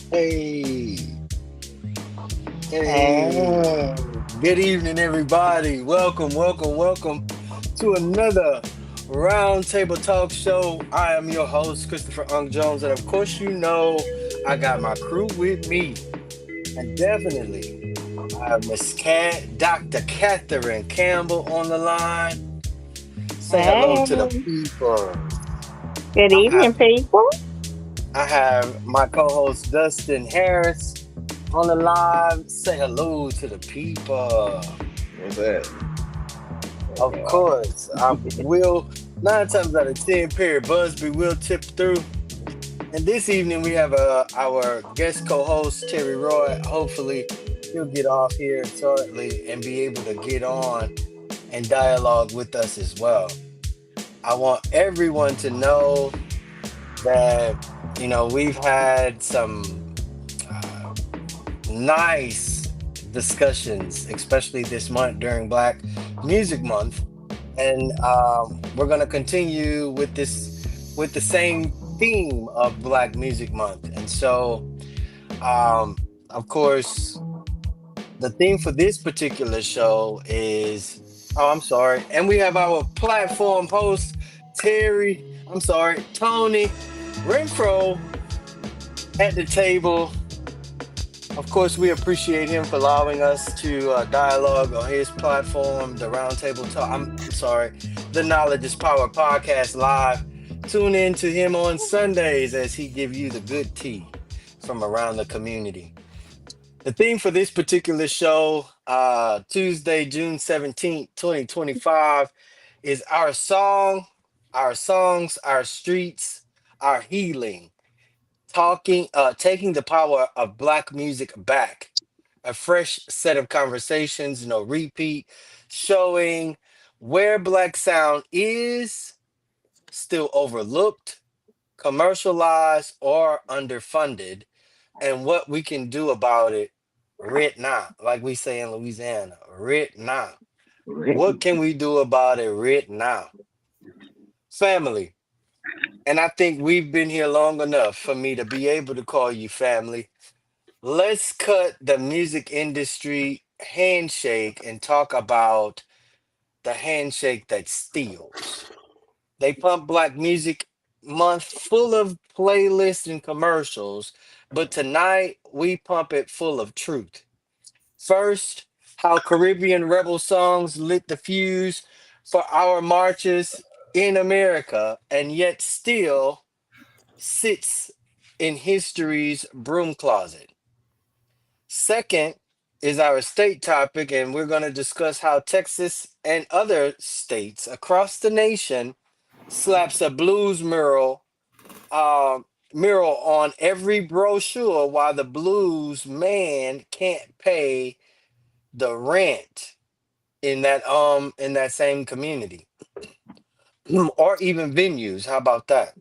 Hey, hey, Hey, good evening, everybody. Welcome to another Roundtable Talk Show. I am your host, Christopher Ung Jones, and of course, I got my crew with me, and definitely I have Miss Dr. Catherine Campbell on the line. Say hello to the hey. people. Good I have, evening, people. I have my co-host Dustin Harris on the line. Say hello to the people. What's that? Of course, I will. 9 times out of 10, Perry Busby will tip through. And this evening we have our guest co-host Terry Roy. Hopefully, he'll get off here shortly and be able to get on and dialogue with us as well. I want everyone to know that we've had some uh, nice discussions, especially this month during Black Music Month, and we're gonna continue with the same theme of Black Music Month. And so, of course, the theme for this particular show is, oh, I'm sorry, and we have our platform host Tony Renfro at the table. Of course, we appreciate him for allowing us to dialogue on his platform, the Roundtable Talk. I'm sorry, the Knowledge is Power podcast live. Tune in to him on Sundays as he give you the good tea from around the community. The theme for this particular show, Tuesday, June 17th, 2025, is our songs, our streets, our healing, taking the power of Black music back, a fresh set of conversations, no repeat, showing where Black sound is still overlooked, commercialized, or underfunded, and what we can do about it right now, like we say in Louisiana, right now. What can we do about it right now? Family. And I think we've been here long enough for me to be able to call you family. Let's cut the music industry handshake and talk about the handshake that steals. They pump Black Music Month full of playlists and commercials, but tonight we pump it full of truth. First, how Caribbean rebel songs lit the fuse for our marches in America and yet still sits in history's broom closet. Second is our state topic, and we're going to discuss how Texas and other states across the nation slaps a blues uh, mural on every brochure while the blues man can't pay the rent in that same community or even venues. How about that?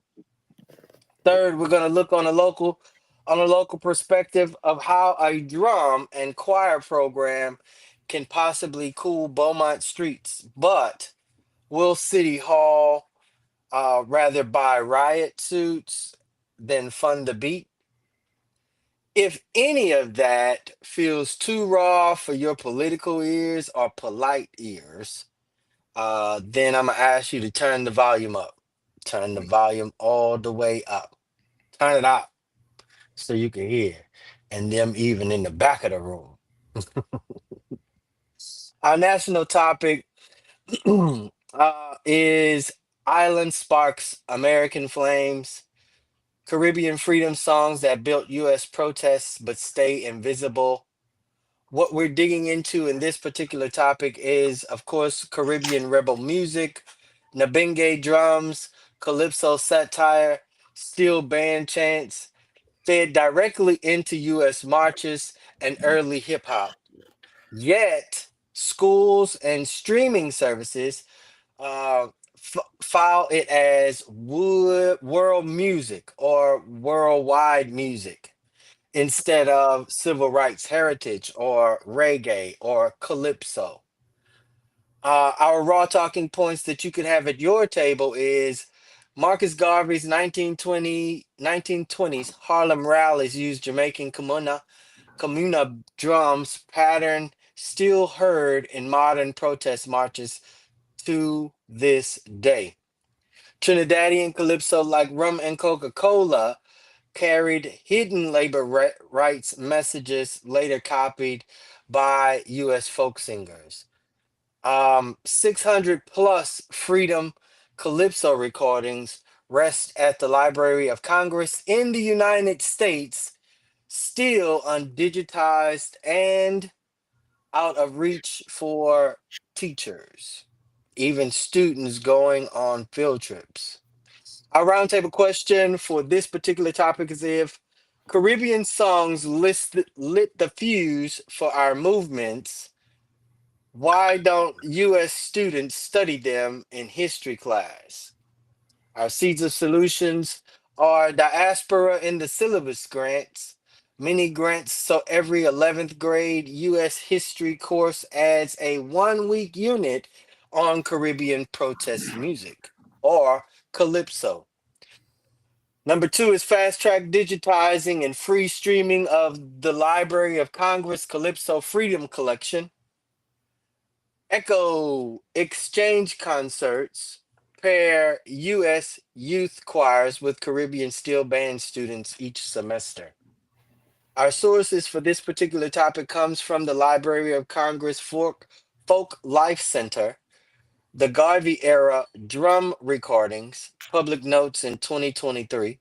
Third, we're going to look on a local perspective of how a drum and choir program can possibly cool Beaumont streets, but will City Hall rather buy riot suits than fund the beat? If any of that feels too raw for your political ears or polite ears, then I'm gonna ask you to turn the volume up. Turn the volume all the way up. Turn it up so you can hear. And them even in the back of the room. Our national topic is Island Sparks American Flames, Caribbean freedom songs that built U.S. protests but stay invisible. What we're digging into in this particular topic is, of course, Caribbean rebel music, Nabinge drums, calypso satire, steel band chants, fed directly into U.S. marches and early hip hop. Yet, schools and streaming services file it as world music or worldwide music instead of civil rights heritage or reggae or calypso. Our raw talking points that you can have at your table is Marcus Garvey's 1920s Harlem rallies used Jamaican comuna drums pattern still heard in modern protest marches to this day. Trinidadian calypso like rum and Coca-Cola carried hidden labor rights messages later copied by US folk singers. 600 plus Freedom Calypso recordings rest at the Library of Congress in the United States, still undigitized and out of reach for teachers, even students going on field trips. Our roundtable question for this particular topic is if Caribbean songs lit the fuse for our movements, why don't U.S. students study them in history class? Our seeds of solutions are diaspora in the syllabus grants, mini grants, so every 11th grade U.S. history course adds a 1 week unit on Caribbean protest music or calypso. Number two is fast track digitizing and free streaming of the Library of Congress Calypso Freedom Collection. Echo exchange concerts pair U.S. youth choirs with Caribbean steel band students each semester. Our sources for this particular topic comes from the Library of Congress Folk Life Center, the Garvey era drum recordings, public notes in 2023,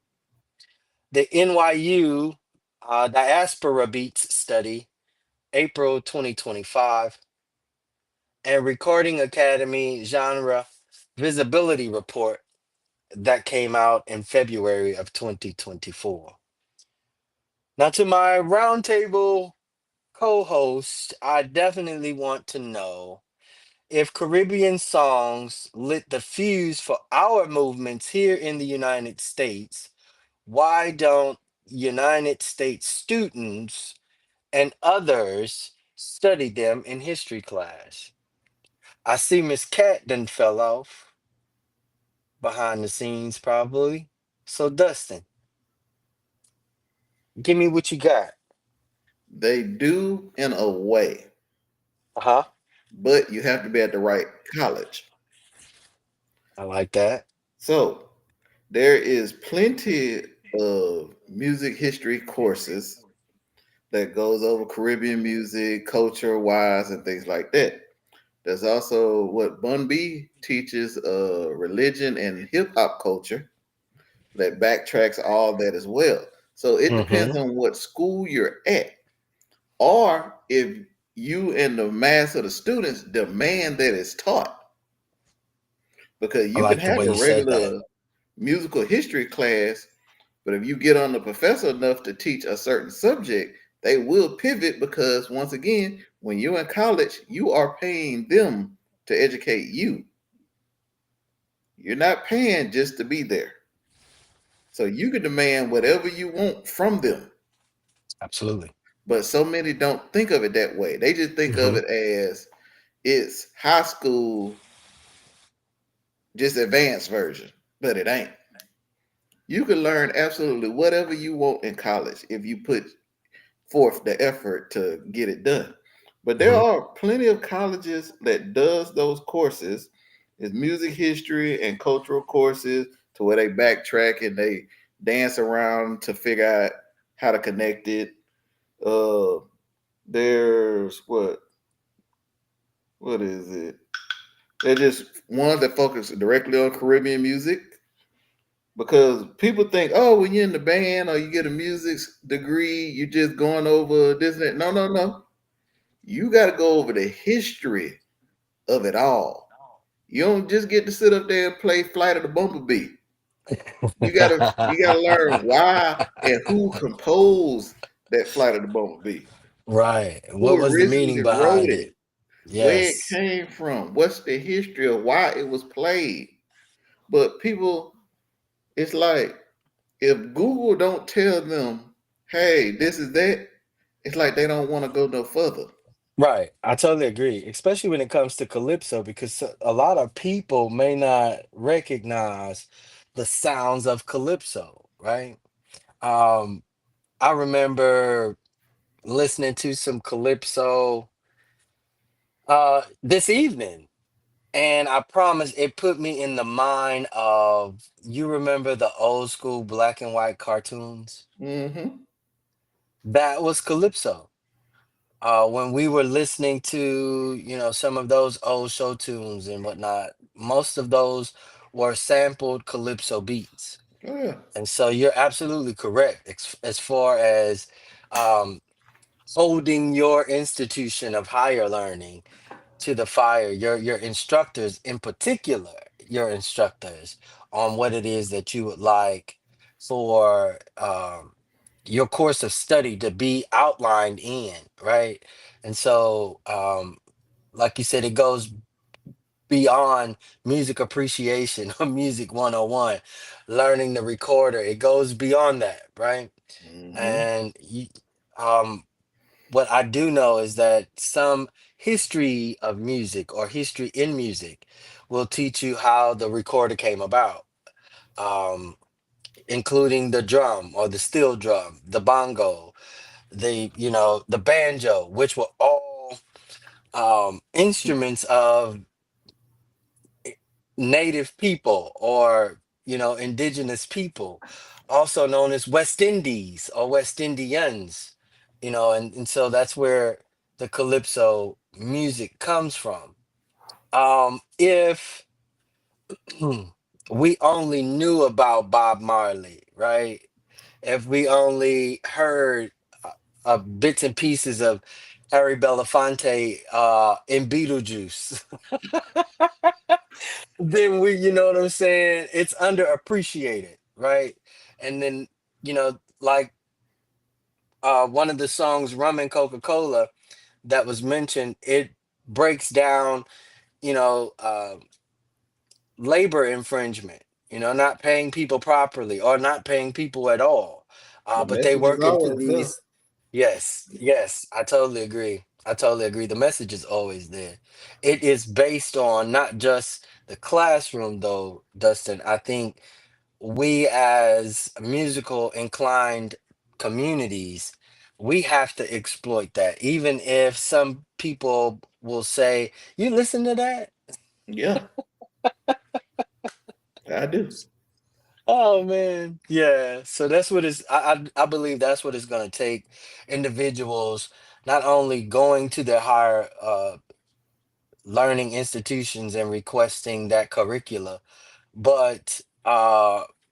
the NYU Diaspora Beats Study, April 2025, and Recording Academy Genre Visibility Report that came out in February of 2024. Now, to my roundtable co host, I definitely want to know if Caribbean songs lit the fuse for our movements here in the United States, why don't United States students and others study them in history class? I see Miss Cat done fell off behind the scenes, probably. So, Dustin, give me what you got. They do in a way, Uh huh. but you have to be at the right college. I like that. So there is plenty of music history courses that goes over Caribbean music, culture wise, and things like that. There's also what Bun B teaches religion and hip hop culture that backtracks all that as well. So it depends Mm-hmm. on what school you're at, or if you and the mass of the students demand that it's taught. Because I you can like the have way a you said that. regular musical history class, but if you get on the professor enough to teach a certain subject, they will pivot because once again, when you're in college, you are paying them to educate you. You're not paying just to be there. So you can demand whatever you want from them. Absolutely. But so many don't think of it that way. They just think of Mm-hmm. it as it's high school, just advanced version. But it ain't. You can learn absolutely whatever you want in college if you put forth the effort to get it done. But there Mm-hmm. are plenty of colleges that does those courses. It's music history and cultural courses to where they backtrack and they dance around to figure out how to connect it. Uh, there's what is it? They're just ones that focus directly on Caribbean music because people think, oh, when you're in the band or you get a music degree, you're just going over this and that. No, no, no. You got to go over the history of it all. You don't just get to sit up there and play Flight of the Bumblebee. You gotta learn why and who composed that Flight of the Bumblebee, Right. What who was the meaning originally wrote behind it, it? where it Yes. came from, what's the history of why it was played. But people, it's like if Google don't tell them, hey, this is that, it's like they don't want to go no further. Right. I totally agree, especially when it comes to Calypso, because a lot of people may not recognize. the sounds of calypso, right? Um, I remember listening to some calypso this evening. And I promise it put me in the mind of, you remember the old school black and white cartoons? Mm-hmm. That was calypso. When we were listening to, some of those old show tunes and whatnot, most of those were sampled calypso beats. Oh yeah. And so you're absolutely correct as far as um, holding your institution of higher learning to the fire, your instructors in particular, your instructors, on what it is that you would like for your course of study to be outlined in, right? And so, like you said, it goes beyond music appreciation or music 101, learning the recorder. It goes beyond that, right? Mm-hmm. And um, what I do know is that some history of music or history in music will teach you how the recorder came about, um, including the drum or the steel drum, the bongo, the banjo, which were all instruments of native people or indigenous people, also known as West Indies or West Indians, and so that's where the calypso music comes from. If we only knew about Bob Marley, right? If we only heard bits and pieces of Harry Belafonte in Beetlejuice, then you know what I'm saying? It's underappreciated, right? And then, like one of the songs, Rum and Coca-Cola, that was mentioned, it breaks down, you know, uh, labor infringement, not paying people properly or not paying people at all. The But they message is work into always there. these. Yes, yes, I totally agree. I totally agree. The message is always there. It is based on not just the classroom, though, Dustin. I think we, as musical inclined communities, we have to exploit that. Even if some people will say, "You listen to that?" Yeah, I do. Oh man, yeah. So that's what is. I believe that's what it's going to take. Individuals not only going to their higher learning institutions and requesting that curricula, but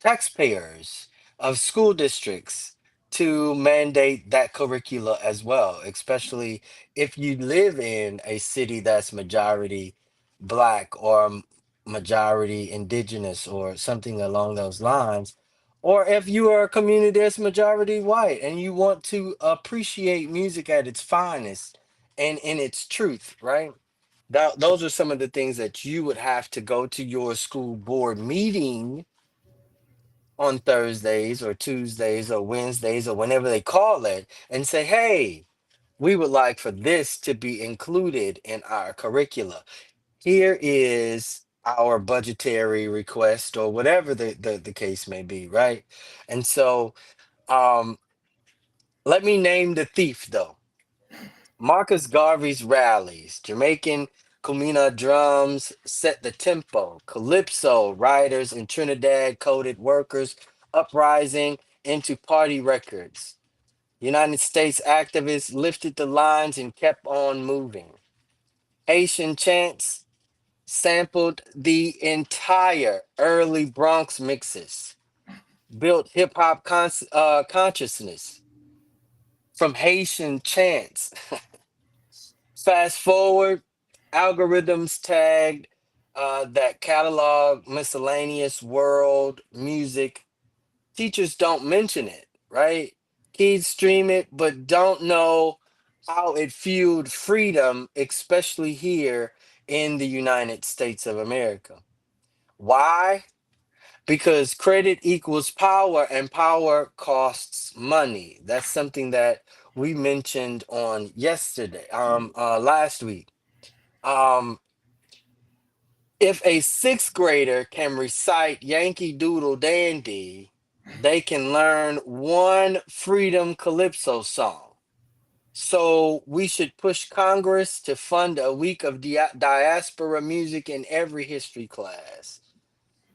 taxpayers of school districts to mandate that curricula as well, especially if you live in a city that's majority black or majority indigenous or something along those lines. Or if you are a community that's majority white and you want to appreciate music at its finest and in its truth, right? Those are some of the things that you would have to go to your school board meeting on Thursdays or Tuesdays or Wednesdays or whenever they call it and say, hey, we would like for this to be included in our curricula. Here is our budgetary request or whatever the case may be, right? And so um, let me name the thief though. Marcus Garvey's rallies, Jamaican Kumina drums set the tempo. Calypso riders in Trinidad coded workers uprising into party records. United States activists lifted the lines and kept on moving. Haitian chants sampled the entire early Bronx mixes, built hip hop consciousness from Haitian chants. Fast forward, algorithms tagged that catalog miscellaneous world music. Teachers don't mention it, right? Kids stream it, but don't know how it fueled freedom, especially here in the United States of America. Why? Because credit equals power and power costs money. That's something that we mentioned on last week. Um, If a sixth grader can recite Yankee Doodle Dandy, they can learn one Freedom Calypso song. So we should push Congress to fund a week of diaspora music in every history class.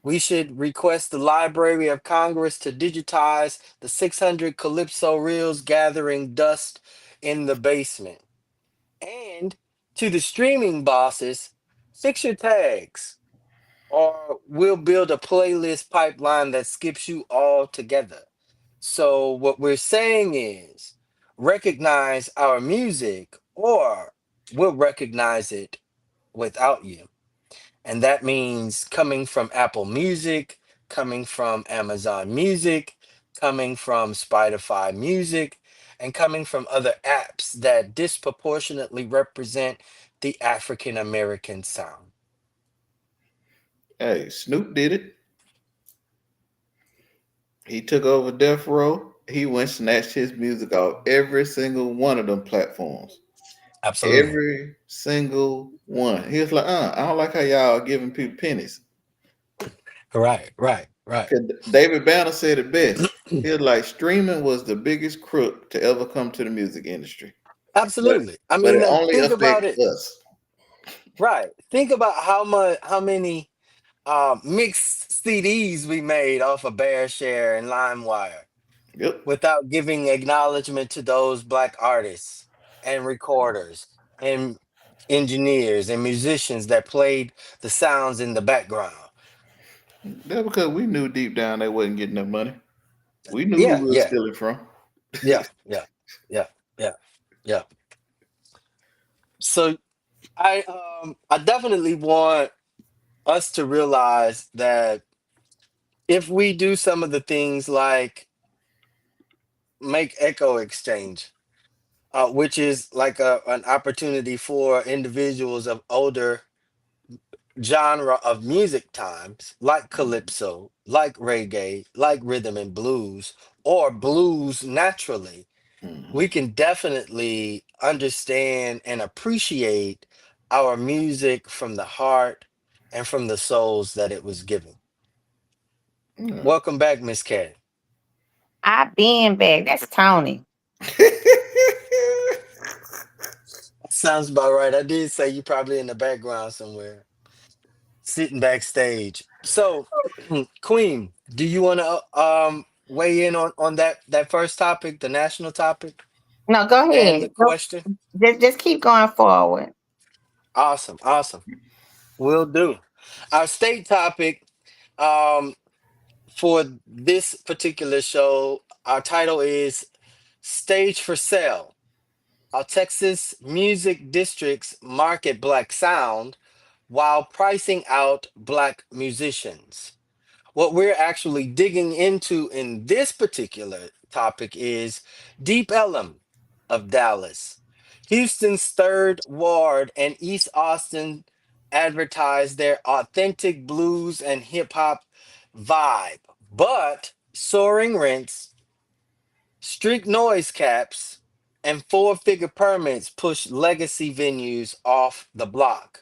We should request the Library of Congress to digitize the 600 Calypso reels gathering dust in the basement. And to the streaming bosses, fix your tags, or we'll build a playlist pipeline that skips you all together. So, what we're saying is recognize our music, or we'll recognize it without you. And that means coming from Apple Music, coming from Amazon Music, coming from Spotify Music, and coming from other apps that disproportionately represent the African American sound. Hey, Snoop did it. He took over Death Row. He went snatched his music off every single one of them platforms. Absolutely. Every single one. He was like, I don't like how y'all giving people pennies. Right, right, right. 'Cause David Banner said it best. He was like, streaming was the biggest crook to ever come to the music industry. But Absolutely. I but mean, it only think about affects it. us. Right. Think about how many mixed CDs we made off of BearShare and LimeWire Yep. without giving acknowledgement to those black artists and recorders and engineers and musicians that played the sounds in the background. That's because we knew deep down they wasn't getting that money. We knew who Yeah, we were yeah, stealing from. yeah, yeah, yeah, yeah, yeah. So I definitely want us to realize that if we do some of the things like make echo exchange, which is like an opportunity for individuals of older genre of music times, like calypso, like reggae, like rhythm and blues, or blues naturally, Mhm. we can definitely understand and appreciate our music from the heart and from the souls that it was given. Yeah. Welcome back, Miss Cat. I been back. That's Tony. Sounds about right. I did say you probably in the background somewhere, sitting backstage. So, Queen, do you want to weigh in on that first topic, the national topic, No, go and the ahead. Go, question? just keep going forward. Awesome, awesome. Will do. Our state topic um for this particular show, our title is Stage for Sale. How Texas music districts market black sound while pricing out black musicians. What we're actually digging into in this particular topic is Deep Ellum of Dallas. Houston's Third Ward and East Austin advertise their authentic blues and hip hop vibe, but soaring rents, strict noise caps, and four-figure permits push legacy venues off the block.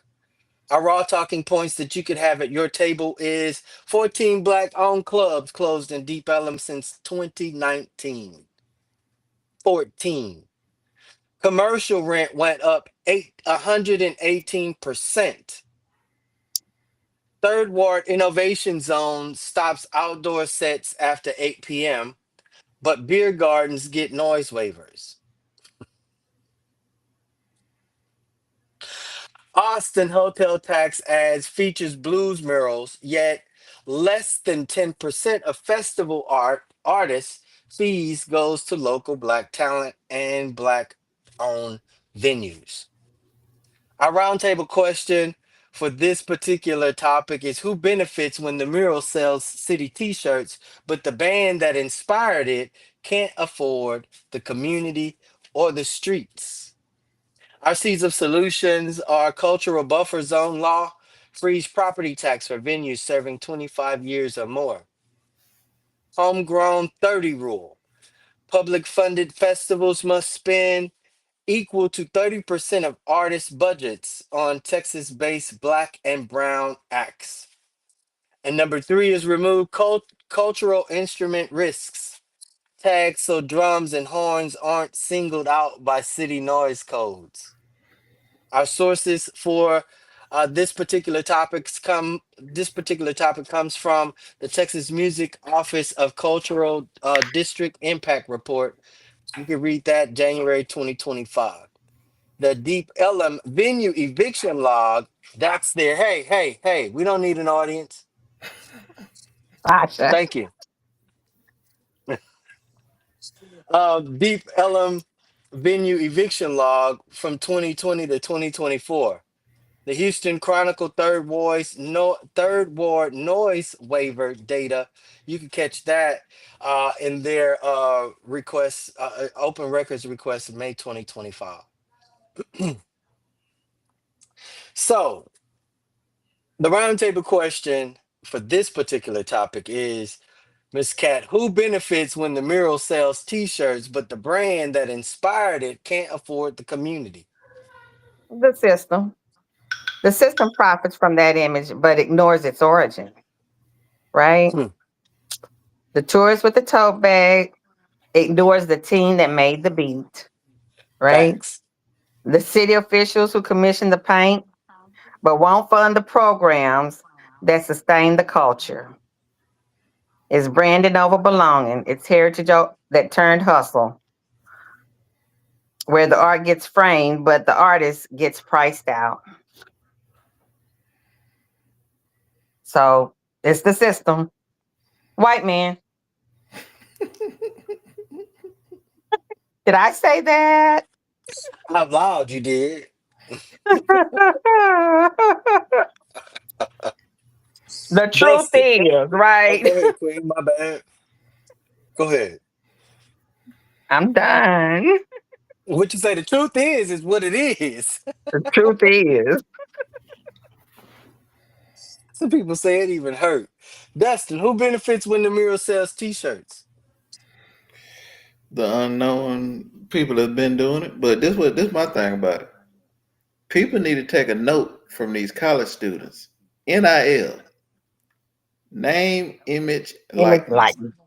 Our raw talking points that you could have at your table is 14 black owned clubs closed in Deep Ellum since 2019. 14. Commercial rent went up 118%. Third Ward Innovation Zone stops outdoor sets after 8 p.m., but beer gardens get noise waivers. Austin hotel tax ads features blues murals, yet less than 10% of festival artists' fees goes to local black talent and black owned venues. Our roundtable question for this particular topic is who benefits when the mural sells city t-shirts, but the band that inspired it can't afford the community or the streets? Our seeds of solutions are cultural buffer zone law, freeze property tax for venues serving 25 years or more, homegrown 30 rule, public funded festivals must spend equal to 30% of artist budgets on Texas-based Black and Brown acts. And number three is remove cultural instrument risks. Tags so drums and horns aren't singled out by city noise codes. Our sources for this particular topic comes from the Texas Music Office of Cultural District Impact Report. You can read that January 2025. The Deep Ellum venue eviction log, that's there. Hey, hey, hey, we don't need an audience. Sasha. Thank you. Deep Ellum venue eviction log from 2020 to 2024. The Houston Chronicle third ward noise waiver data. You can catch that in their request, open records request of May 2025. So the roundtable question for this particular topic is, Miss Cat, who benefits when the mural sells T-shirts, but the brand that inspired it can't afford the community? The system. The system profits from that image, but ignores its origin, right? Hmm, The tourist with the tote bag ignores the team that made the beat, right? facts. The city officials who commissioned the paint, but won't fund the programs that sustain the culture. It's branding over belonging. It's heritage that turned hustle, where the art gets framed, but the artist gets priced out. So it's the system. White man. Did I say that? Out loud, you did. The truth Busted. is, Oh, right? go ahead, Queen. My bad. Go ahead. I'm done. What you say? The truth is what it is. The truth is, Some people say it even hurt. Dustin, who benefits when the mural sells T-shirts? The unknown people have been doing it, but this my thing about it. People need to take a note from these college students. NIL, name, image, image like likeness.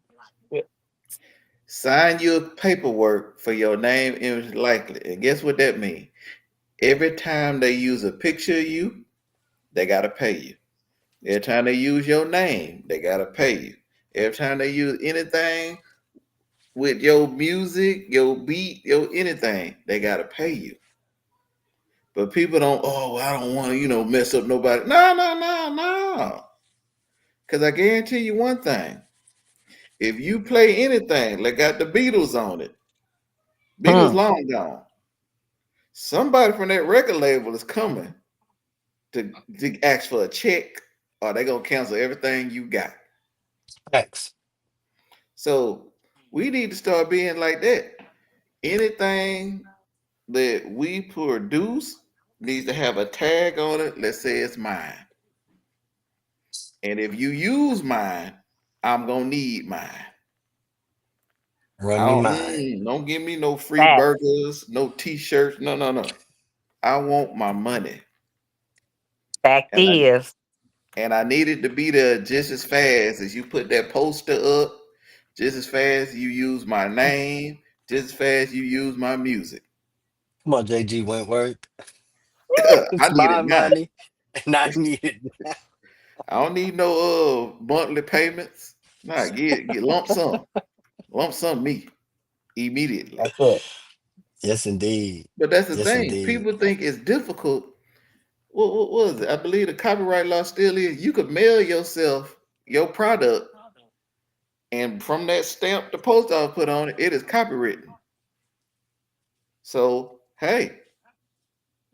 Sign your paperwork for your name, image, likeness. And guess what that means? Every time they use a picture of you, they gotta pay you. Every time they use your name, they gotta pay you. Every time they use anything with your music, your beat, your anything, they gotta pay you. But people don't, oh, I don't want to, mess up nobody. No, no, no, no. Because I guarantee you one thing. If you play anything that got the Beatles on it, Beatles hmm, long gone. Somebody from that record label is coming to ask for a check, or they gonna cancel everything you got. Facts. So we need to start being like that. Anything that we produce needs to have a tag on it. Let's say it's mine. And if you use mine, I'm gonna need mine. Run I me don't mine. don't give me no free that burgers, no t-shirts. No, no, no. I want my money. fact And I is, and I need it to be there just as fast as you put that poster up, just as fast you use my name, just as fast you use my music. Come on, JG Wentworth. I It's need my it now. money, and I need it. I don't need no monthly payments. Nah, get lump sum me immediately. that's it. Yes, indeed. But that's the Yes, thing. indeed. People think it's difficult. What was it? I believe the copyright law still is. You could mail yourself your product, and from that stamp the post office put on it, it is copywritten. So hey,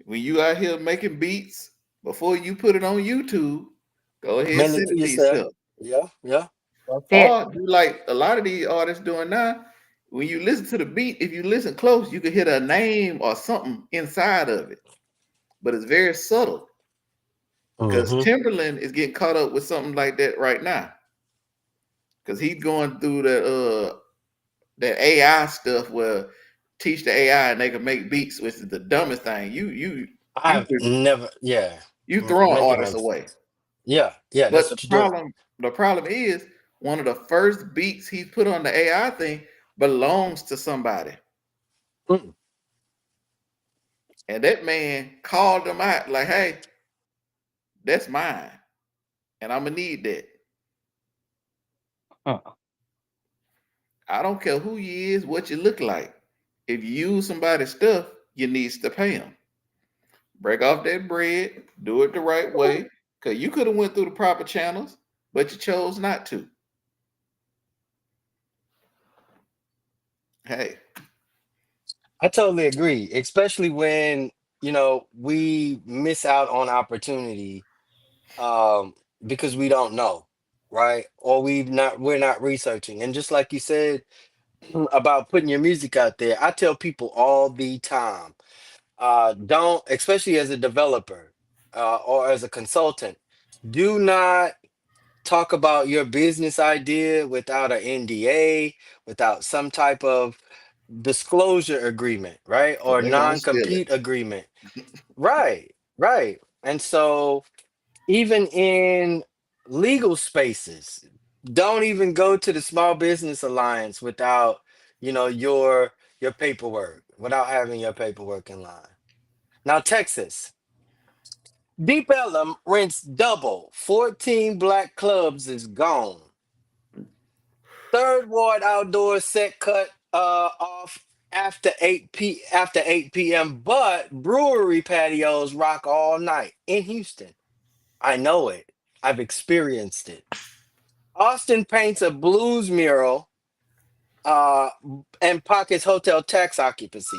when you out here making beats, before you put it on YouTube, go ahead and Mail it send to it to yourself. yourself. Yeah, yeah. That's it. Or do like a lot of these artists doing now. When you listen to the beat, if you listen close, you can hear a name or something inside of it, but it's very subtle. Because Mm-hmm. Timberland is getting caught up with something like that right now. Because he's going through that AI stuff where teach the AI and they can make beats, which is the dumbest thing. You I've never, yeah, you throwing make it artists make away. sense. Yeah, yeah, But that's what you're doing. the problem is one of the first beats he put on the AI thing belongs to somebody. Mm. And that man called them out like, hey, that's mine. And I'm gonna need that. Mm. I don't care who you is, what you look like. If you use somebody's stuff, you needs to pay them. Break off that bread, do it the right way. Cause you could have went through the proper channels, but you chose not to. Hey, I totally agree, especially when, we miss out on opportunity um because we don't know, right? Or we're not researching. And just like you said about putting your music out there, I tell people all the time, don't, especially as a developer or as a consultant, do not talk about your business idea without an NDA, without some type of disclosure agreement, right? cause Or they're gonna steal it. non-compete agreement. Right, right. And so even in legal spaces, don't even go to the Small Business Alliance without, your paperwork, without having your paperwork in line. Now, Texas, Deep Ellum rents double. 14 black clubs is gone. Third Ward outdoor set cut off after 8 p.m. But brewery patios rock all night in Houston. I know it. I've experienced it. Austin paints a blues mural uh, and pockets hotel tax occupancy.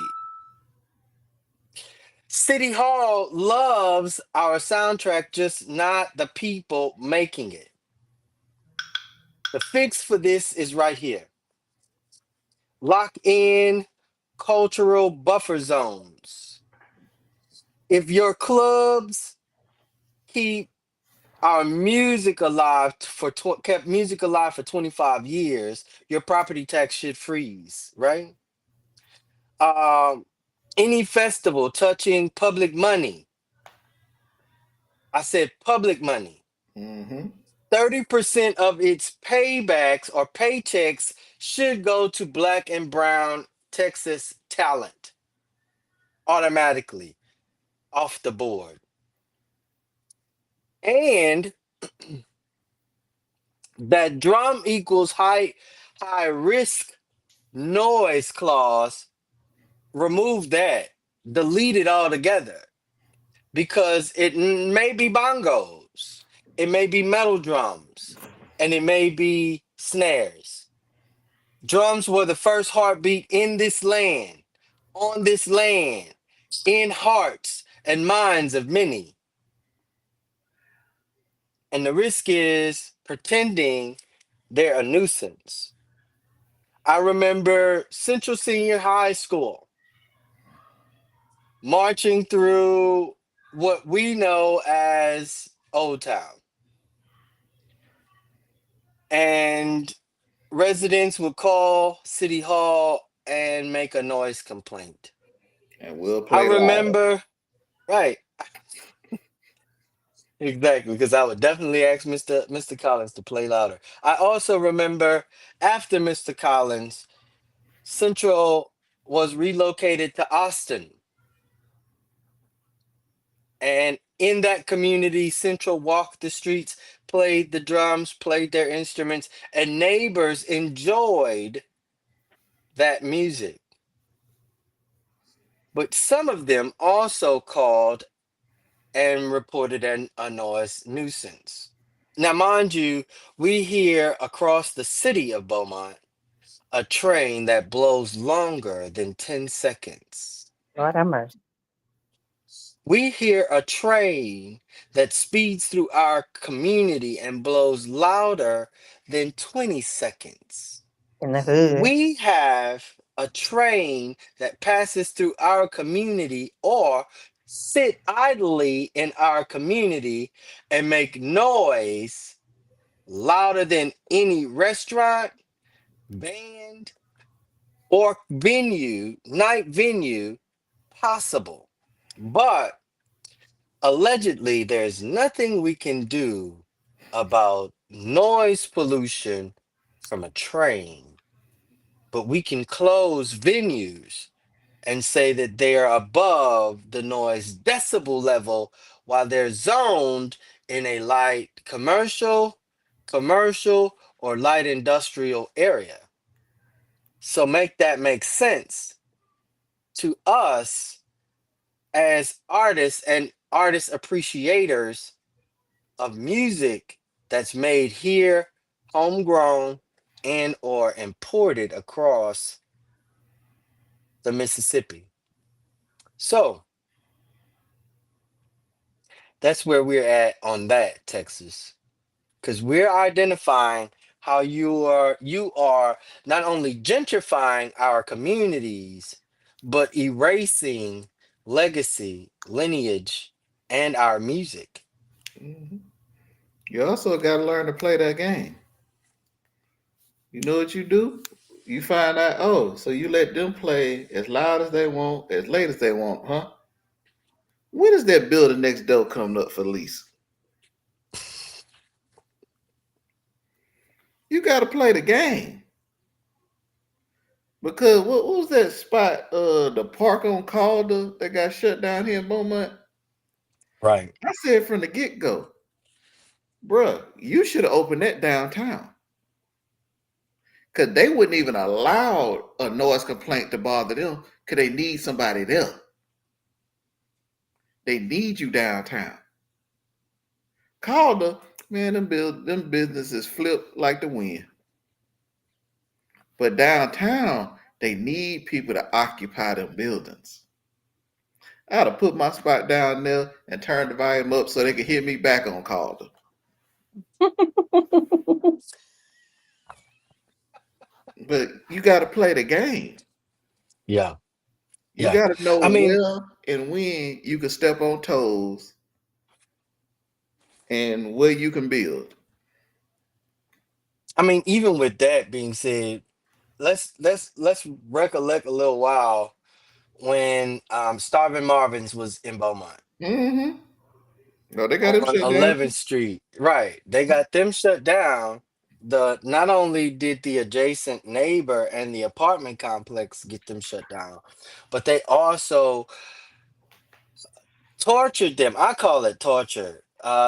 City Hall loves our soundtrack, just not the people making it. The fix for this is right here. Lock in cultural buffer zones. If your clubs keep our music alive kept music alive for 25 years, your property tax should freeze, right? Um, any festival touching public money, I said public money, Mm-hmm. 30% of its paybacks or paychecks should go to Black and Brown Texas talent automatically off the board. And that drum equals high risk noise clause, remove that, delete it altogether, because may be bongos, it may be metal drums, and it may be snares. Drums were the first heartbeat in this land, on this land, in hearts and minds of many. And the risk is pretending they're a nuisance. I remember Central Senior High School marching through what we know as Old Town. And residents would call City Hall and make a noise complaint. And we'll I play loud. remember, right, exactly, because I would definitely ask Mr. Collins to play louder. I also remember after Mr. Collins, Central was relocated to Austin. And in that community, Central walked the streets, played the drums, played their instruments, and neighbors enjoyed that music. But some of them also called and reported a noise nuisance. Now, mind you, we hear across the city of Beaumont a train that blows longer than 10 seconds. Lord have mercy. We hear a train that speeds through our community and blows louder than 20 seconds. In the hood. We have a train that passes through our community or sit idly in our community and make noise louder than any restaurant, band, or venue, night venue possible. But allegedly, there's nothing we can do about noise pollution from a train, but we can close venues and say that they are above the noise decibel level while they're zoned in a light commercial, or light industrial area. So make that make sense to us as artists and artist appreciators of music that's made here, homegrown, and or imported across the Mississippi. So that's where we're at on that, Texas. Because we're identifying how you are not only gentrifying our communities, but erasing legacy, lineage, and our music. Mhm. You also got to learn to play that game. You know what you do? You find out, oh, so you let them play as loud as they want, as late as they want, huh? When is that building next door coming up for lease? You got to play the game. Because what was that spot, the park on Calder that got shut down here in Beaumont? Right. I said from the get go, bruh, you should have opened that downtown. Because they wouldn't even allow a noise complaint to bother them because they need somebody there. They need you downtown. Calder, man, them businesses flip like the wind. But downtown, they need people to occupy them buildings. I'd have put my spot down there and turned the volume up so they could hear me back on Calder. But you got to play the game. Yeah. You Yeah. got to know I mean, where and when you can step on toes and where you can build. even with that being said, let's recollect a little while when Starvin Marvin's was in Beaumont Mm-hmm. No, they got him on shut down. 11th Street. Right. They got them shut down. The Not only did the adjacent neighbor and the apartment complex get them shut down, but they also tortured them. I call it torture.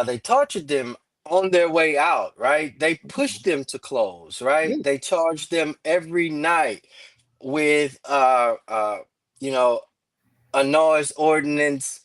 They tortured them on their way out, right? They pushed them to close, right? They charged them every night with you know a noise ordinance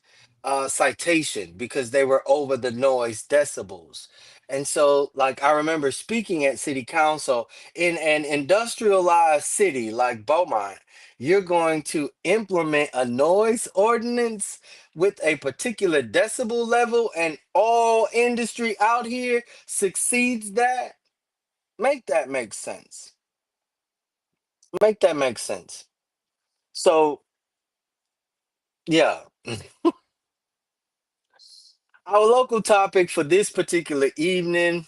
citation because they were over the noise decibels. And so, like, I remember speaking at city council in an industrialized city like Beaumont, you're going to implement a noise ordinance with a particular decibel level, and all industry out here succeeds that. Make that make sense. Make that make sense. So, yeah. Our local topic for this particular evening,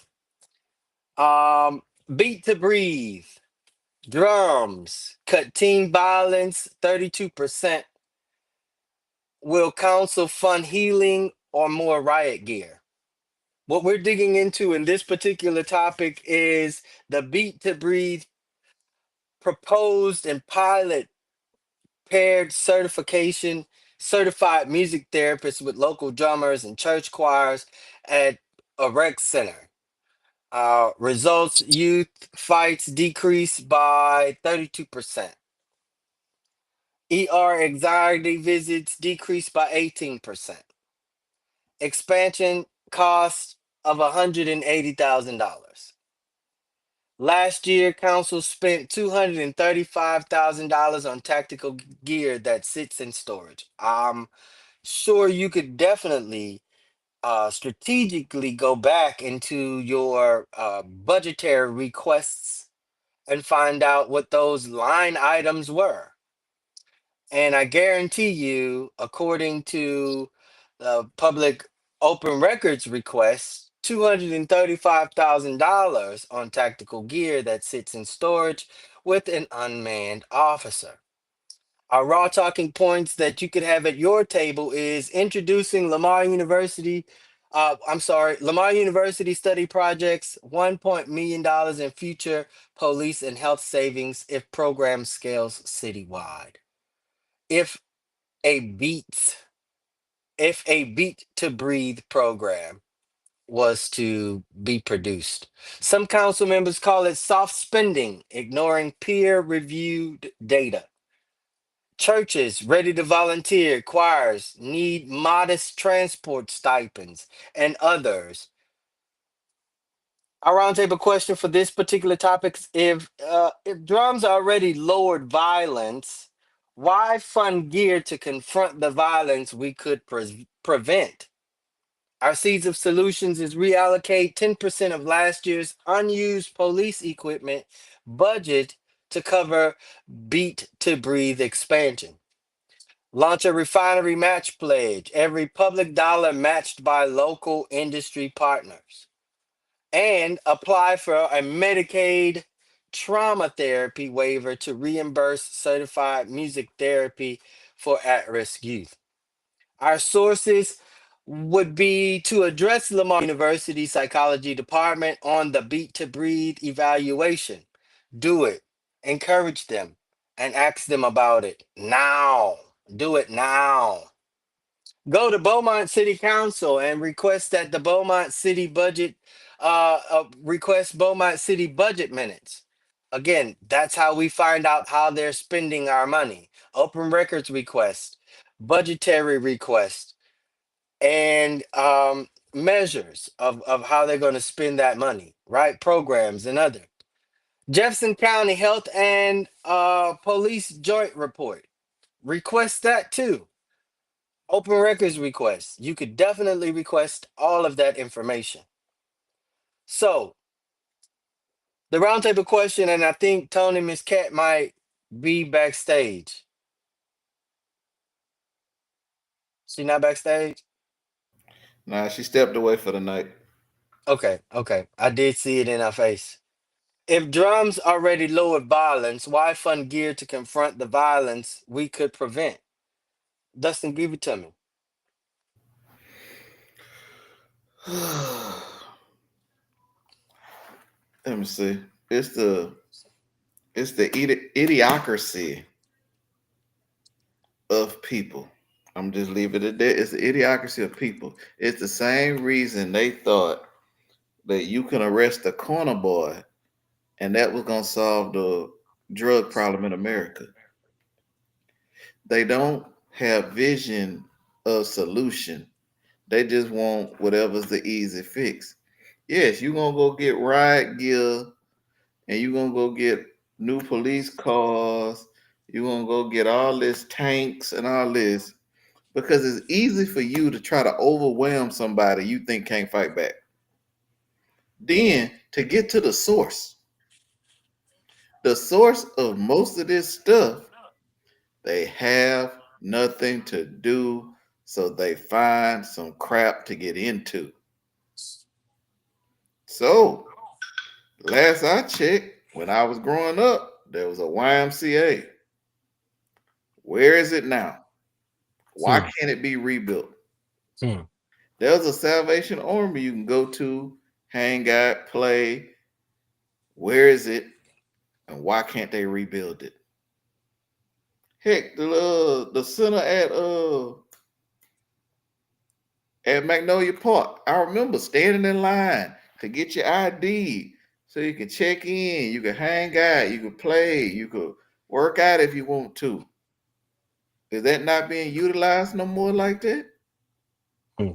um, beat to breathe, drums, cut teen violence, 32%. Will council fund healing or more riot gear? What we're digging into in this particular topic is the beat to breathe proposed and pilot paired certification, certified music therapists with local drummers and church choirs at a rec center. Results: youth fights decreased by 32%. ER anxiety visits decreased by 18%. Expansion cost of $180,000. Last year, council spent $235,000 on tactical gear that sits in storage. I'm sure you could definitely strategically go back into your budgetary requests and find out what those line items were. And I guarantee you, according to the public open records request, $235,000 on tactical gear that sits in storage with an unmanned officer. Our raw talking points that you could have at your table is introducing Lamar University study projects, $1 million in future police and health savings if program scales citywide. If a beats, if a beat to breathe program was to be produced. Some council members call it soft spending, ignoring peer reviewed data. Churches ready to volunteer, choirs need modest transport stipends, and others. Our roundtable question for this particular topic is if drums already lowered violence, why fund gear to confront the violence we could prevent? Our seeds of solutions is reallocate 10% of last year's unused police equipment budget to cover beat to breathe expansion. Launch a refinery match pledge, every public dollar matched by local industry partners. And apply for a Medicaid trauma therapy waiver to reimburse certified music therapy for at risk youth. Our sources would be to address Lamar University Psychology Department on the Beat to Breathe evaluation. Do it, encourage them, and ask them about it now. Do it now. Go to Beaumont City Council and request that the Beaumont City budget, request Beaumont City budget minutes. Again, that's how we find out how they're spending our money. Open records request, budgetary request, and measures of how they're going to spend that money, right? Programs and other. Jefferson County Health and Police Joint Report. Request that too. Open records request. You could definitely request all of that information. So the roundtable question, and I think Tony Miss Cat might be backstage. She not backstage? Nah, she stepped away for the night. Okay, okay. I did see it in her face. If drums already lowered violence, why fund gear to confront the violence we could prevent? Dustin, give it to me. Let me see. It's the idiocracy of people. I'm just leaving it there. It's the idiocracy of people. It's the same reason they thought that you can arrest a corner boy and that was gonna solve the drug problem in America. They don't have vision of solution. They just want whatever's the easy fix. Yes, you're gonna go get riot gear and you're gonna go get new police cars, you're gonna go get all this tanks and all this because it's easy for you to try to overwhelm somebody you think can't fight back. Then to get to the source of most of this stuff, they have nothing to do, so they find some crap to get into. So, last I checked, when I was growing up, there was a YMCA. Where is it now? Why Hmm, can't it be rebuilt? hmm. There's a Salvation Army you can go to, hang out, play. Where is it? And why can't they rebuild it? Heck, the center at Magnolia Park. I remember standing in line to get your ID so you can check in, you can hang out, you can play, you could work out if you want to. Is that not being utilized no more like that? Hmm.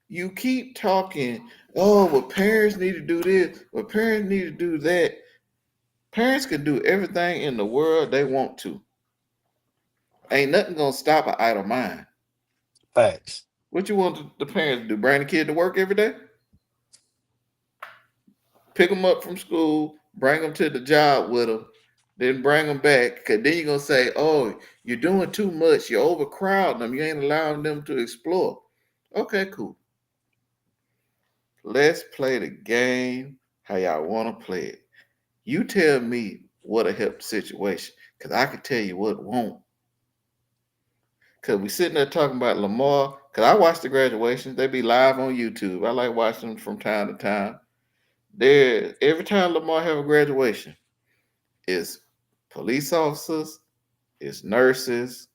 You keep talking, oh, well, parents need to do this, well, parents need to do that. Parents can do everything in the world they want to. Ain't nothing gonna stop an idle mind. Facts. What you want the parents to do? Bring the kid to work every day? Pick them up from school, bring them to the job with them, then bring them back. Cause then you're gonna say, "Oh, you're doing too much. You're overcrowding them. You ain't allowing them to explore." Okay, cool. Let's play the game how y'all want to play it. You tell me what'll help the situation, cause I can tell you what won't. Cause we sitting there talking about Lamar. Cause I watch the graduations. They be live on YouTube. I like watching them from time to time. There, every time Lamar have a graduation, it's police officers, it's nurses,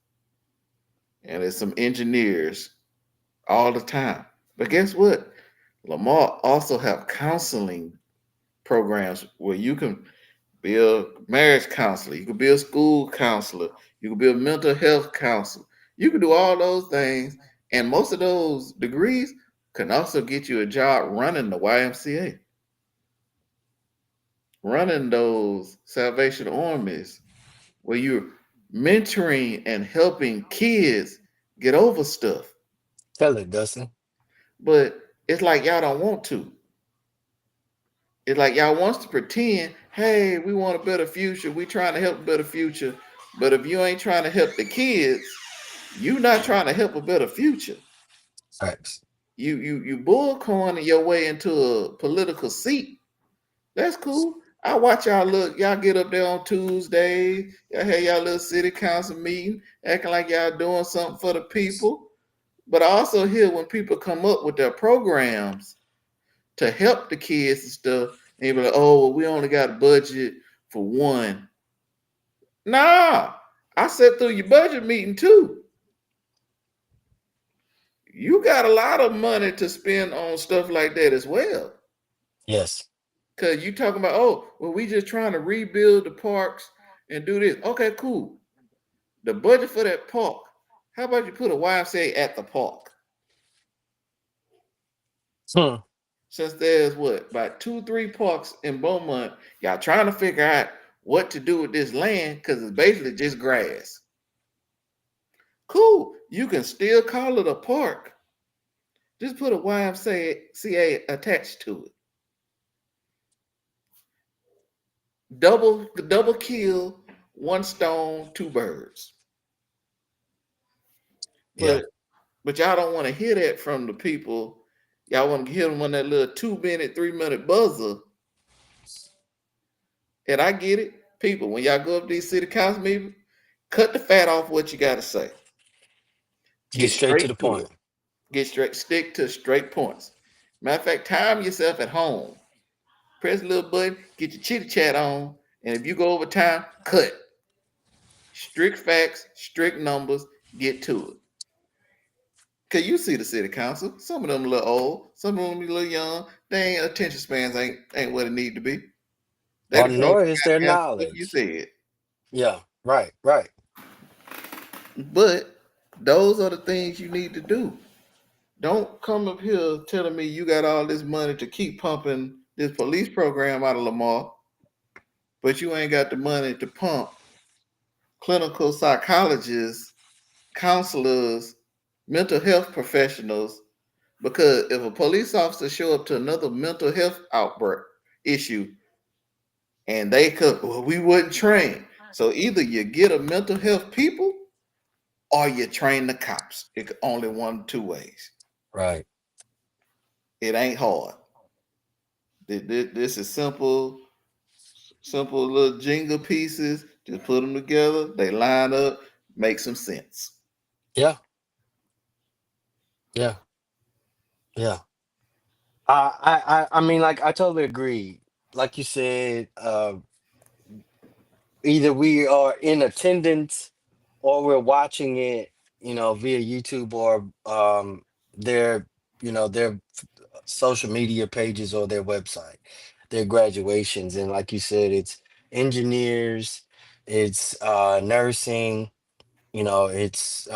and it's some engineers all the time. But guess what? Lamar also have counseling programs where you can be a marriage counselor, you can be a school counselor, you can be a mental health counselor. You can do all those things, and most of those degrees can also get you a job running the YMCA, running those Salvation Armies, where you're mentoring and helping kids get over stuff. Tell it, Dustin. But it's like y'all don't want to. It's like y'all wants to pretend, hey, we want a better future. We trying to help a better future. But if you ain't trying to help the kids, you not trying to help a better future. Facts. You bullcorning your way into a political seat. That's cool. I watch y'all look, y'all get up there on Tuesday, y'all have y'all little city council meeting, acting like y'all doing something for the people. But I also hear when people come up with their programs to help the kids and stuff, and you be like, oh, well, we only got a budget for one. Nah, I sat through your budget meeting too. You got a lot of money to spend on stuff like that as well. Yes. Cause you talking about, oh, well, we just trying to rebuild the parks and do this. Okay, cool. The budget for that park. How about you put a YMCA at the park? Hmm. Since there's what about 2, 3 parks in Beaumont, y'all trying to figure out what to do with this land because it's basically just grass. Cool. You can still call it a park. Just put a YMCA attached to it. Double kill, one stone, two birds. Yeah. But y'all don't want to hear that from the people. Y'all want to hear them on that little 2 minute, 3 minute buzzer. And I get it. People, when y'all go up to these city council meetings, cut the fat off what you gotta say. Get Get straight to straight the to point. it. Get straight, stick to straight points. Matter of fact, time yourself at home. Press a little button, get your chitty chat on, and if you go over time, cut. Strict facts, strict numbers, get to it. Cause you see the city council, some of them a little old, some of them a little young. They ain't attention spans ain't what it need to be. They Or done forgot nor is their the goddamn stuff you knowledge. said. Yeah. Right. Right. But those are the things you need to do. Don't come up here telling me you got all this money to keep pumping this police program out of Lamar, but you ain't got the money to pump clinical psychologists, counselors, mental health professionals. Because if a police officer show up to another mental health outbreak issue and they could, well, we wouldn't train. So either you get a mental health people or you train the cops. It could only one two ways. Right. It ain't hard. This is simple little jingle pieces. Just put them together. They line up, make some sense. Yeah. Yeah. Yeah. I mean, like, I totally agree. Like you said, either we are in attendance or we're watching it, via YouTube or their, their social media pages or their website, their graduations. And like you said, it's engineers, it's nursing, it's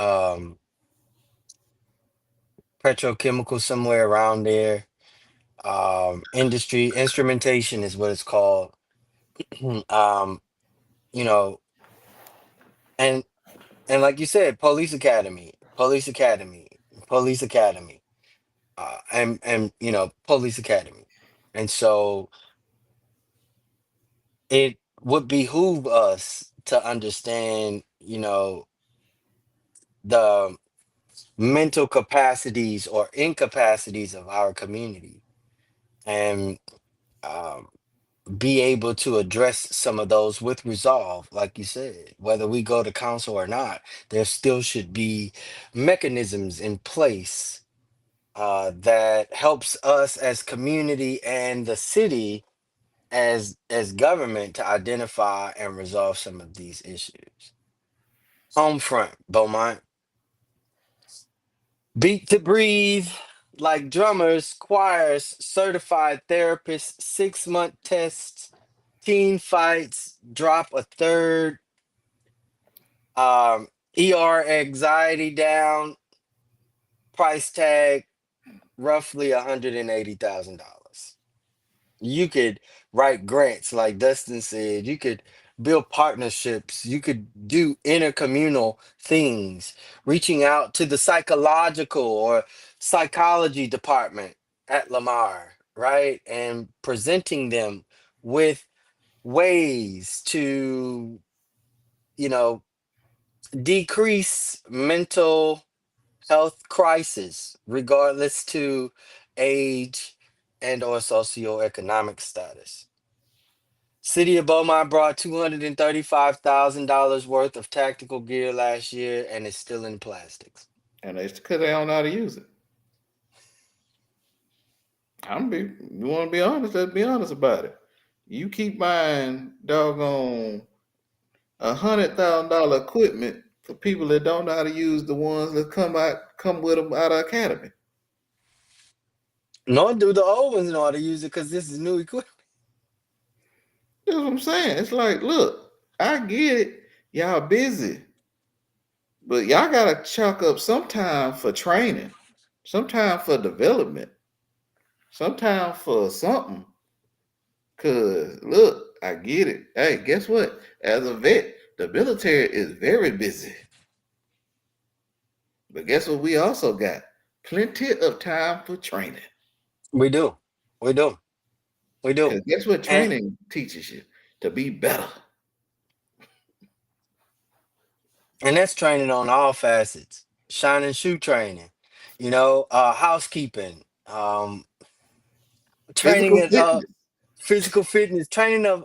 petrochemical somewhere around there. Industry instrumentation is what it's called. um, you know, and like you said, police academy, police academy, and police academy. And so it would behoove us to understand, the mental capacities or incapacities of our community, and um, be able to address some of those with resolve, like you said. Whether we go to council or not, there still should be mechanisms in place that helps us as community and the city as government to identify and resolve some of these issues. Homefront, Beaumont. Beat to breathe, like drummers, choirs, certified therapists, 6-month tests, teen fights, drop a third, ER anxiety down, price tag roughly $180,000. You could write grants, like Dustin said. You could build partnerships. You could do intercommunal things, reaching out to the psychological or psychology department at Lamar, right? And presenting them with ways to, you know, decrease mental health crisis, regardless to age and or socioeconomic status. City of Beaumont brought $235,000 worth of tactical gear last year and is still in plastics. And it's because they don't know how to use it. You want to be honest? Let's be honest about it. You keep buying doggone $100,000 equipment for people that don't know how to use the ones that come with them out of academy. Nor do the old ones know how to use it because this is new equipment. That's what I'm saying. It's like, look, I get it. Y'all busy, but y'all gotta chalk up some time for training, some time for development, some time for something. Cause look, I get it. Hey, guess what? As a vet, the military is very busy. But guess what? We also got plenty of time for training. We do. We do. We do. Cause guess what? And Training teaches you to be better. and that's training on all facets. Shine and shoe training, housekeeping, training Physical at fitness. physical fitness, training of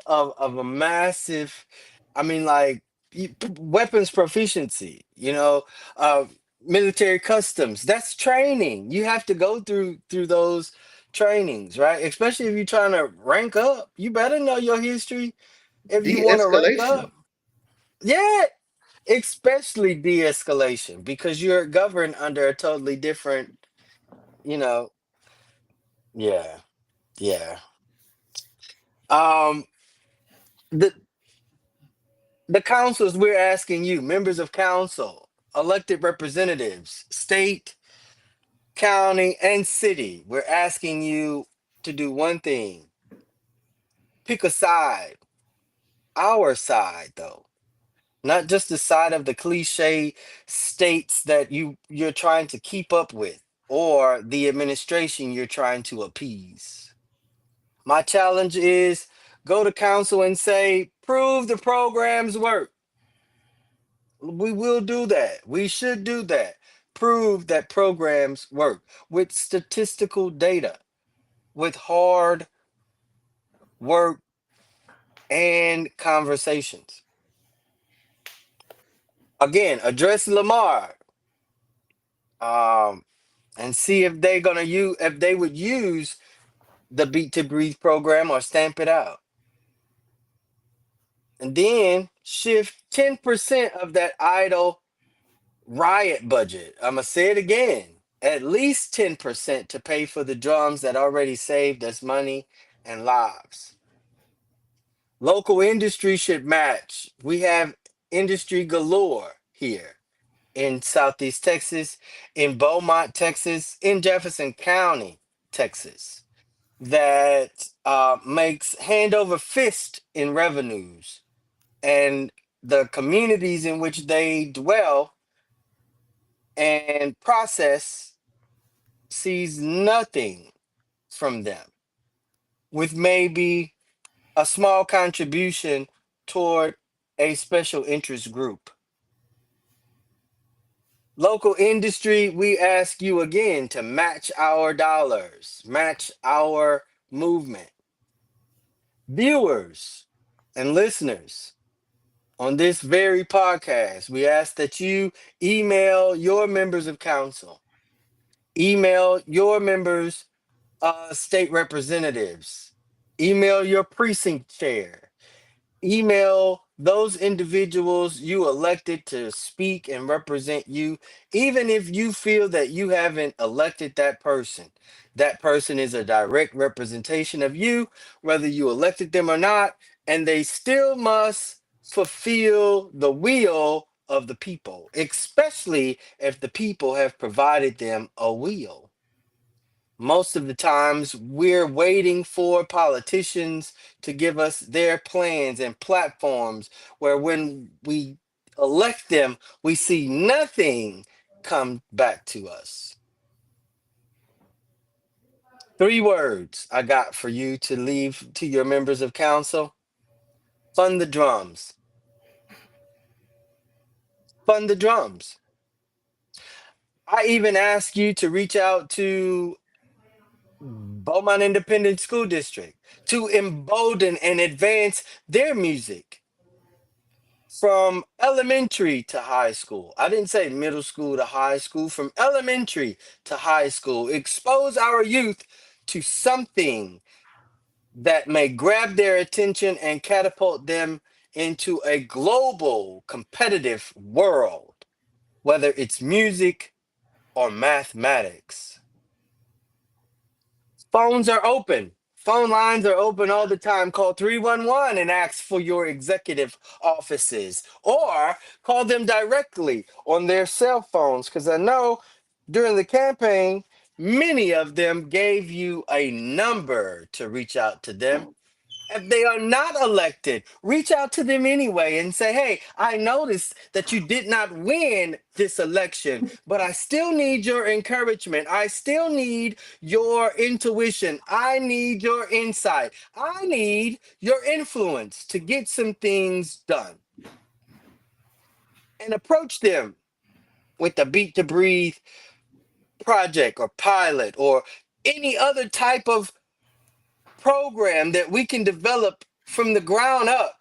a massive, I mean, like weapons proficiency, uh, military customs. That's training. You have to go through those trainings, right? Especially if you're trying to rank up. You better know your history if you want to rank De-escalation. up. Yeah, especially de-escalation because you're governed under a totally different, you know. Yeah, yeah. Um, the The councils, we're asking you, members of council, elected representatives, state, county, and city, we're asking you to do one thing: pick a side, our side, though. Not just the side of the cliche states that you're trying to keep up with or the administration you're trying to appease. My challenge is go to council and say, prove the programs work. We will do that. We should do that. Prove that programs work with statistical data, with hard work and conversations. Again, address Lamar, um, and see if they're gonna use if they would use the Beat to Breathe program or stamp it out. And then shift 10% of that idle riot budget. I'm gonna say it again. At least 10% to pay for the drums that already saved us money and lives. Local industry should match. We have industry galore here in Southeast Texas, in Beaumont, Texas, in Jefferson County, Texas, that makes hand over fist in revenues, and the communities in which they dwell and process sees nothing from them, with maybe a small contribution toward a special interest group. Local industry, we ask you again to match our dollars, match our movement. Viewers and listeners, on this very podcast, we ask that you email your members of council, email your members, state representatives, email your precinct chair, email those individuals you elected to speak and represent you, even if you feel that you haven't elected that person. That person is a direct representation of you, whether you elected them or not, and they still must fulfill the will of the people, especially if the people have provided them a will. Most of the times, we're waiting for politicians to give us their plans and platforms, where when we elect them, we see nothing come back to us. Three words I got for you to leave to your members of council: fund the drums. Fund the drums. I even ask you to reach out to Beaumont Independent School District to embolden and advance their music from elementary to high school. I didn't say middle school to high school, from elementary to high school. Expose our youth to something that may grab their attention and catapult them into a global competitive world, whether it's music or mathematics. Phones are open. Phone lines are open all the time. Call 311 and ask for your executive offices, or call them directly on their cell phones, because I know during the campaign, many of them gave you a number to reach out to them. If they are not elected, reach out to them anyway and say, hey, I noticed that you did not win this election, but I still need your encouragement. I still need your intuition. I need your insight. I need your influence to get some things done. And approach them with the Beat to Breathe project or pilot or any other type of program that we can develop from the ground up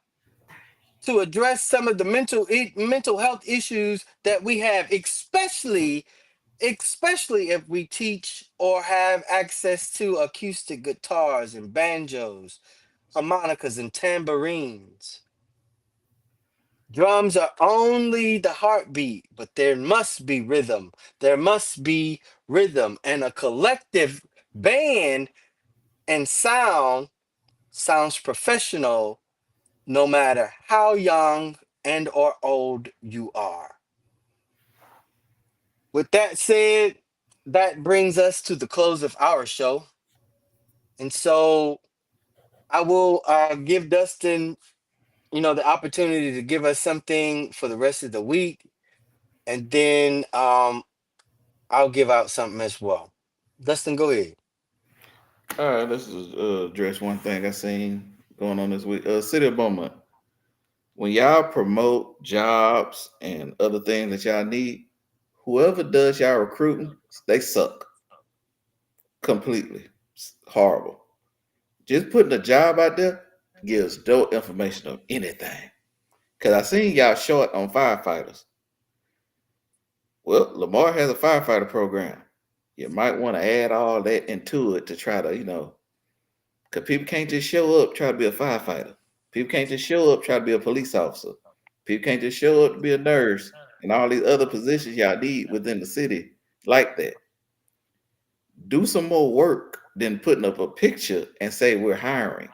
to address some of the mental health issues that we have, especially if we teach or have access to acoustic guitars and banjos, harmonicas and tambourines. Drums are only the heartbeat, but there must be rhythm. There must be rhythm, and a collective band and sounds professional, no matter how young and or old you are. With that said, that brings us to the close of our show. And so I will give Dustin, the opportunity to give us something for the rest of the week. And then I'll give out something as well. Dustin, go ahead. All right, let's just address one thing I seen going on this week. City of Beaumont. When y'all promote jobs and other things that y'all need, whoever does y'all recruiting, they suck completely. It's horrible. Just putting a job out there gives no information of anything. Cause I seen y'all short on firefighters. Well, Lamar has a firefighter program. You might want to add all that into it to try to, because people can't just show up try to be a firefighter. People can't just show up try to be a police officer. People can't just show up to be a nurse and all these other positions y'all need within the city like that. Do some more work than putting up a picture and say we're hiring.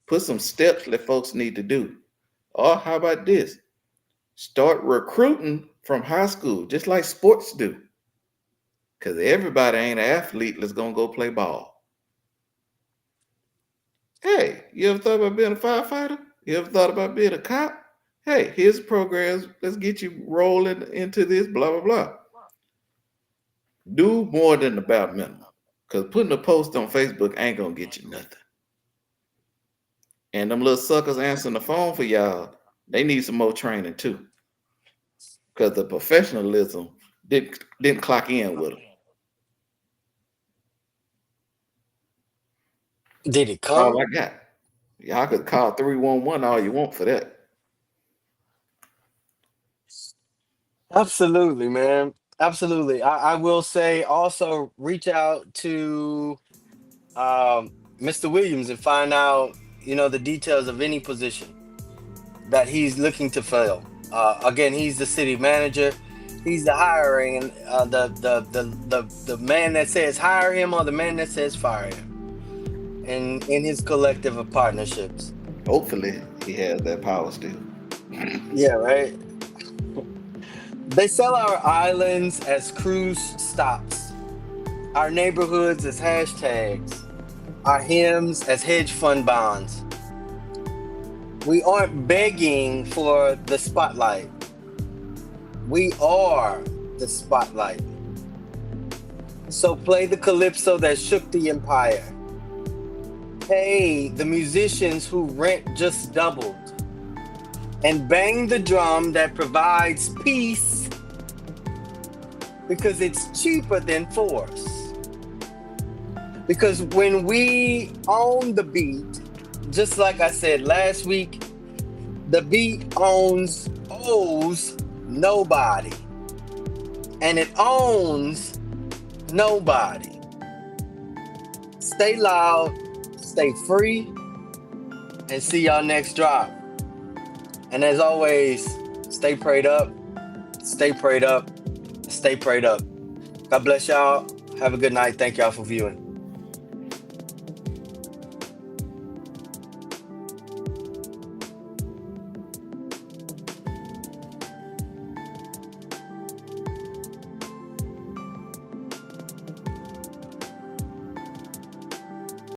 Put some steps that folks need to do. Or how about this? Start recruiting from high school, just like sports do. Because everybody ain't an athlete that's going to go play ball. Hey, you ever thought about being a firefighter? You ever thought about being a cop? Hey, here's programs. Let's get you rolling into this, blah, blah, blah. Do more than the bare minimum. Because putting a post on Facebook ain't going to get you nothing. And them little suckers answering the phone for y'all, they need some more training too. Because the professionalism didn't clock in with them. Did it All come? I got. Y'all could call 311 all you want for that. Absolutely, man. Absolutely. I will say also reach out to Mr. Williams and find out, the details of any position that he's looking to fill. Again, he's the city manager. He's the hiring and the man that says hire him or the man that says fire him. In his collective of partnerships. Hopefully, he has that power still. Yeah, right. They sell our islands as cruise stops, our neighborhoods as hashtags, our hymns as hedge fund bonds. We aren't begging for the spotlight. We are the spotlight. So play the calypso that shook the empire. Pay the musicians who rent just doubled. And bang the drum that provides peace because it's cheaper than force. Because when we own the beat, just like I said last week, the beat owes nobody. And it owns nobody. Stay loud, stay free, and see y'all next drop. And as always, stay prayed up, stay prayed up, stay prayed up. God bless y'all. Have a good night. Thank y'all for viewing.